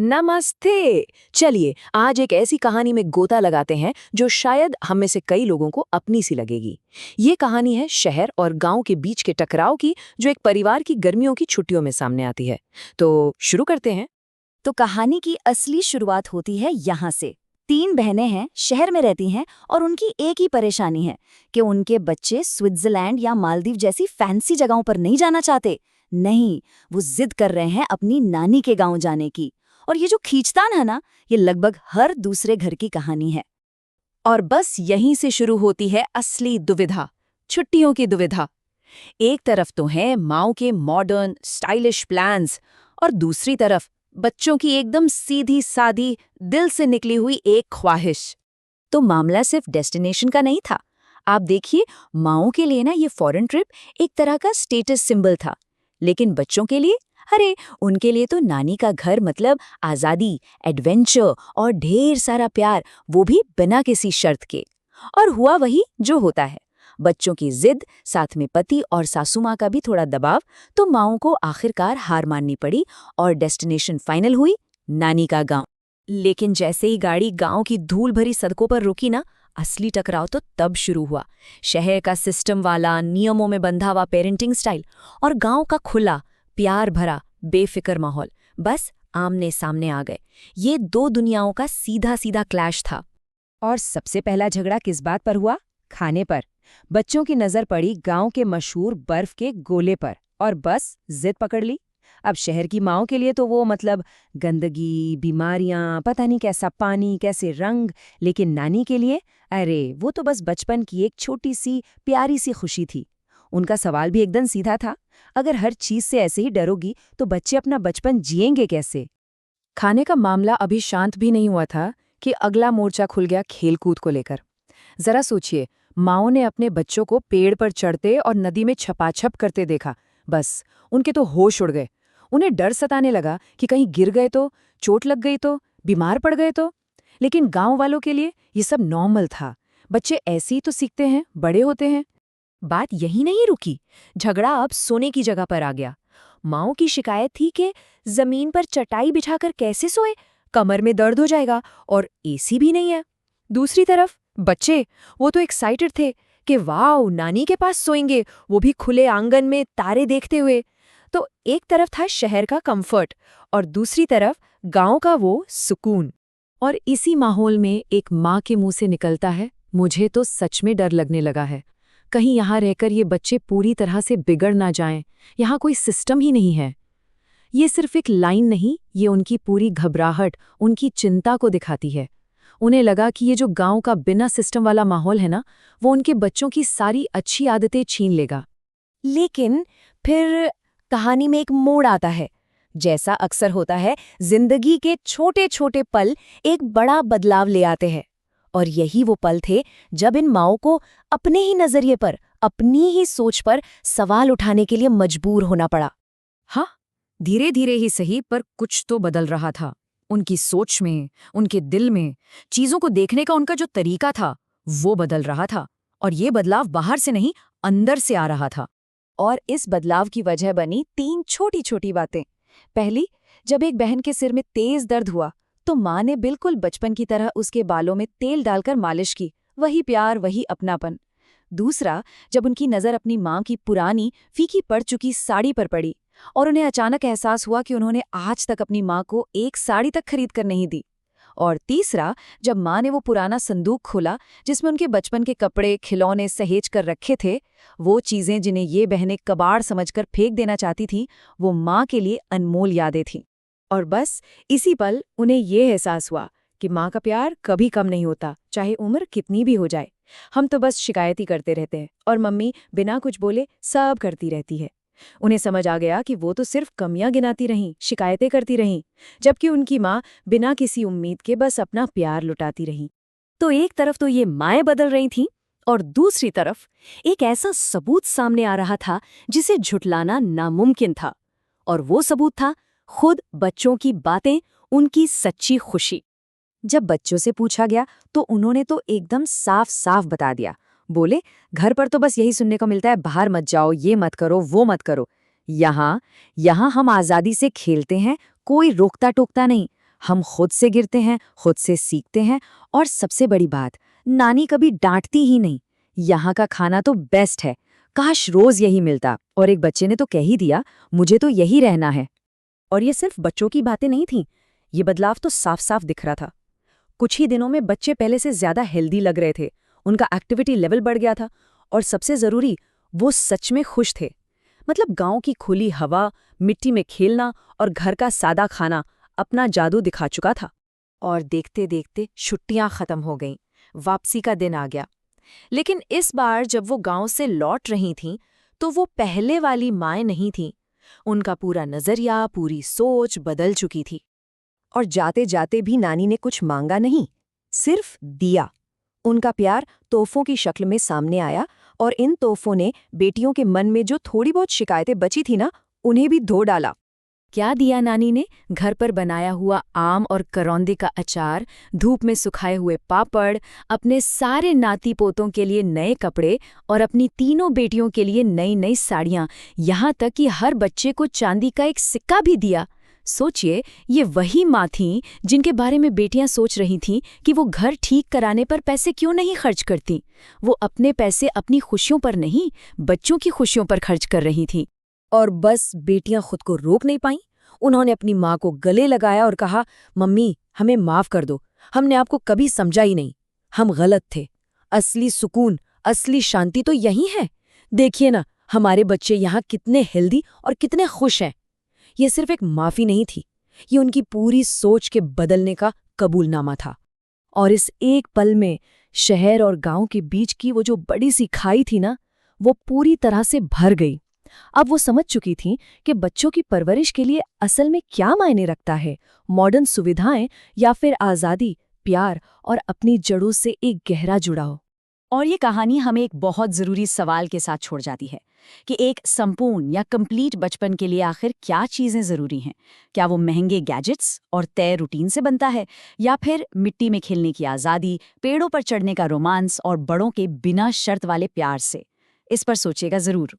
नमस्ते। चलिए आज एक ऐसी कहानी में गोता लगाते हैं जो शायद हम में से कई लोगों को अपनी सी लगेगी। ये कहानी है शहर और गांव के बीच के टकराव की, जो एक परिवार की गर्मियों की छुट्टियों में सामने आती है। तो शुरू करते हैं। तो कहानी की असली शुरुआत होती है यहाँ से। 3 बहनें हैं, शहर में रहती हैं और उनकी एक ही परेशानी है कि उनके बच्चे स्विट्जरलैंड या मालदीव जैसी फैंसी जगहों पर नहीं जाना चाहते। नहीं, वो जिद कर रहे हैं अपनी नानी के गांव जाने की। और ये जो खींचतान है ना, ये लगभग हर दूसरे घर की कहानी है। और बस यहीं से शुरू होती है असली दुविधा, छुट्टियों की दुविधा। एक तरफ तो है माओ के मॉडर्न स्टाइलिश प्लान्स, और दूसरी तरफ बच्चों की एकदम सीधी सादी दिल से निकली हुई एक ख्वाहिश। तो मामला सिर्फ डेस्टिनेशन का नहीं था। आप देखिए, माओ के लिए ना ये फॉरेन ट्रिप एक तरह का स्टेटस सिंबल था, लेकिन बच्चों के लिए, अरे उनके लिए तो नानी का घर मतलब आज़ादी, एडवेंचर और ढेर सारा प्यार, वो भी बिना किसी शर्त के। और हुआ वही जो होता है, बच्चों की जिद, साथ में पति और सासू माँ का भी थोड़ा दबाव, तो माओ को आखिरकार हार माननी पड़ी और डेस्टिनेशन फाइनल हुई, नानी का गांव। लेकिन जैसे ही गाड़ी गांव की धूल भरी सड़कों पर रुकी ना, असली टकराव तो तब शुरू हुआ। शहर का सिस्टम वाला, नियमों में बंधा हुआ पेरेंटिंग स्टाइल और गांव का खुला, प्यार भरा, बेफिक्र माहौल बस आमने सामने आ गए। ये दो दुनियाओं का सीधा सीधा क्लैश था। और सबसे पहला झगड़ा किस बात पर हुआ? खाने पर। बच्चों की नजर पड़ी गांव के मशहूर बर्फ के गोले पर और बस जिद पकड़ ली। अब शहर की माओं के लिए तो वो मतलब गंदगी, बीमारियां, पता नहीं कैसा पानी, कैसे रंग। लेकिन नानी के लिए, अरे वो तो बस बचपन की एक छोटी सी प्यारी सी खुशी थी। उनका सवाल भी एकदम सीधा था, अगर हर चीज से ऐसे ही डरोगी तो बच्चे अपना बचपन जिएंगे कैसे? खाने का मामला अभी शांत भी नहीं हुआ था कि अगला मोर्चा खुल गया खेलकूद को लेकर। जरा सोचिए, माओ ने अपने बच्चों को पेड़ पर चढ़ते और नदी में छपाछप करते देखा। बस उनके तो होश उड़ गए। उन्हें डर सताने लगा कि कहीं गिर गए तो, चोट लग गई तो, बीमार पड़ गए तो। लेकिन गांव वालों के लिए ये सब नॉर्मल था। बच्चे ऐसे ही तो सीखते हैं, बड़े होते हैं। बात यही नहीं रुकी, झगड़ा अब सोने की जगह पर आ गया। माओ की शिकायत थी कि जमीन पर चटाई बिछाकर कैसे सोए, कमर में दर्द हो जाएगा और एसी भी नहीं है। दूसरी तरफ बच्चे, वो तो एक्साइटेड थे कि वाओ नानी के पास सोएंगे, वो भी खुले आंगन में तारे देखते हुए। तो एक तरफ था शहर का कंफर्ट और दूसरी तरफ गांव का वो सुकून। और इसी माहौल में एक माँ के मुंह से निकलता है, मुझे तो सच में डर लगने लगा है। कहीं यहाँ रहकर ये बच्चे पूरी तरह से बिगड़ ना जाएं, यहाँ कोई सिस्टम ही नहीं है। ये सिर्फ एक लाइन नहीं, ये उनकी पूरी घबराहट, उनकी चिंता को दिखाती है। उन्हें लगा कि ये जो गांव का बिना सिस्टम वाला माहौल है ना, वो उनके बच्चों की सारी अच्छी आदतें छीन लेगा। लेकिन फिर कहानी में एक मोड़ आता है। जैसा अक्सर होता है, जिंदगी के छोटे छोटे पल एक बड़ा बदलाव ले आते हैं। और यही वो पल थे जब इन माओं को अपने ही नजरिए पर, अपनी ही सोच पर सवाल उठाने के लिए मजबूर होना पड़ा। हाँ, धीरे धीरे ही सही, पर कुछ तो बदल रहा था। उनकी सोच में, उनके दिल में, चीजों को देखने का उनका जो तरीका था, वो बदल रहा था। और ये बदलाव बाहर से नहीं, अंदर से आ रहा था। और इस बदलाव की वजह बनी 3 छोटी छोटी बातें। पहली, जब एक बहन के सिर में तेज दर्द हुआ तो माँ ने बिल्कुल बचपन की तरह उसके बालों में तेल डालकर मालिश की, वही प्यार, वही अपनापन। दूसरा, जब उनकी नज़र अपनी माँ की पुरानी फीकी पड़ चुकी साड़ी पर पड़ी और उन्हें अचानक एहसास हुआ कि उन्होंने आज तक अपनी माँ को एक साड़ी तक खरीद कर नहीं दी। और तीसरा, जब माँ ने वो पुराना संदूक खोला जिसमें उनके बचपन के कपड़े, खिलौने सहेज कर रखे थे, वो चीज़ें जिन्हें ये बहनें कबाड़ समझकर फेंक देना चाहती थीं, वो माँ के लिए अनमोल यादें थीं। और बस इसी पल उन्हें ये एहसास हुआ कि माँ का प्यार कभी कम नहीं होता, चाहे उम्र कितनी भी हो जाए। हम तो बस शिकायत ही करते रहते हैं और मम्मी बिना कुछ बोले सब करती रहती है। उन्हें समझ आ गया कि वो तो सिर्फ कमियां गिनाती रहीं, शिकायतें करती रहीं, जबकि उनकी माँ बिना किसी उम्मीद के बस अपना प्यार लुटाती रहीं। तो एक तरफ तो ये माएँ बदल रही थीं और दूसरी तरफ एक ऐसा सबूत सामने आ रहा था जिसे झुठलाना नामुमकिन था। और वो सबूत था खुद बच्चों की बातें, उनकी सच्ची खुशी। जब बच्चों से पूछा गया तो उन्होंने तो एकदम साफ साफ बता दिया। बोले, घर पर तो बस यही सुनने को मिलता है, बाहर मत जाओ, ये मत करो, वो मत करो। यहाँ हम आज़ादी से खेलते हैं, कोई रोकता टोकता नहीं। हम खुद से गिरते हैं, खुद से सीखते हैं, और सबसे बड़ी बात, नानी कभी डांटती ही नहीं। यहाँ का खाना तो बेस्ट है, काश रोज यही मिलता। और एक बच्चे ने तो कह ही दिया, मुझे तो यही रहना है। और ये सिर्फ बच्चों की बातें नहीं थीं, ये बदलाव तो साफ साफ दिख रहा था। कुछ ही दिनों में बच्चे पहले से ज्यादा हेल्दी लग रहे थे, उनका एक्टिविटी लेवल बढ़ गया था, और सबसे जरूरी, वो सच में खुश थे। मतलब गांव की खुली हवा, मिट्टी में खेलना और घर का सादा खाना अपना जादू दिखा चुका था। और देखते देखते छुट्टियां खत्म हो गईं, वापसी का दिन आ गया। लेकिन इस बार जब वो गांव से लौट रही थीं, तो वो पहले वाली माएँ नहीं थीं। उनका पूरा नजरिया, पूरी सोच बदल चुकी थी। और जाते जाते भी नानी ने कुछ मांगा नहीं, सिर्फ दिया। उनका प्यार तोहफों की शक्ल में सामने आया, और इन तोहफों ने बेटियों के मन में जो थोड़ी बहुत शिकायतें बची थी ना, उन्हें भी धो डाला। क्या दिया नानी ने? घर पर बनाया हुआ आम और करौंदे का अचार, धूप में सुखाए हुए पापड़, अपने सारे नाती पोतों के लिए नए कपड़े और अपनी तीनों बेटियों के लिए नई नई साड़ियाँ, यहाँ तक कि हर बच्चे को चांदी का एक सिक्का भी दिया। सोचिए, ये वही माँ थीं जिनके बारे में बेटियां सोच रही थीं कि वो घर ठीक कराने पर पैसे क्यों नहीं खर्च करती। वो अपने पैसे अपनी खुशियों पर नहीं, बच्चों की खुशियों पर खर्च कर रही थीं। और बस बेटियां खुद को रोक नहीं पाईं। उन्होंने अपनी माँ को गले लगाया और कहा, मम्मी, हमें माफ कर दो, हमने आपको कभी समझा ही नहीं, हम गलत थे। असली सुकून, असली शांति तो यही है। देखिए ना, हमारे बच्चे यहाँ कितने हेल्दी और कितने खुश हैं। ये सिर्फ एक माफी नहीं थी, ये उनकी पूरी सोच के बदलने का कबूलनामा था। और इस एक पल में शहर और गांव के बीच की वो जो बड़ी सी खाई थी ना, वो पूरी तरह से भर गई। अब वो समझ चुकी थी कि बच्चों की परवरिश के लिए असल में क्या मायने रखता है, मॉडर्न सुविधाएं या फिर आज़ादी, प्यार और अपनी जड़ों से एक गहरा जुड़ाव। और ये कहानी हमें एक बहुत ज़रूरी सवाल के साथ छोड़ जाती है कि एक संपूर्ण या कंप्लीट बचपन के लिए आखिर क्या चीज़ें ज़रूरी हैं। क्या वो महंगे गैजेट्स और तय रूटीन से बनता है, या फिर मिट्टी में खेलने की आज़ादी, पेड़ों पर चढ़ने का रोमांस और बड़ों के बिना शर्त वाले प्यार से? इस पर सोचिएगा ज़रूर।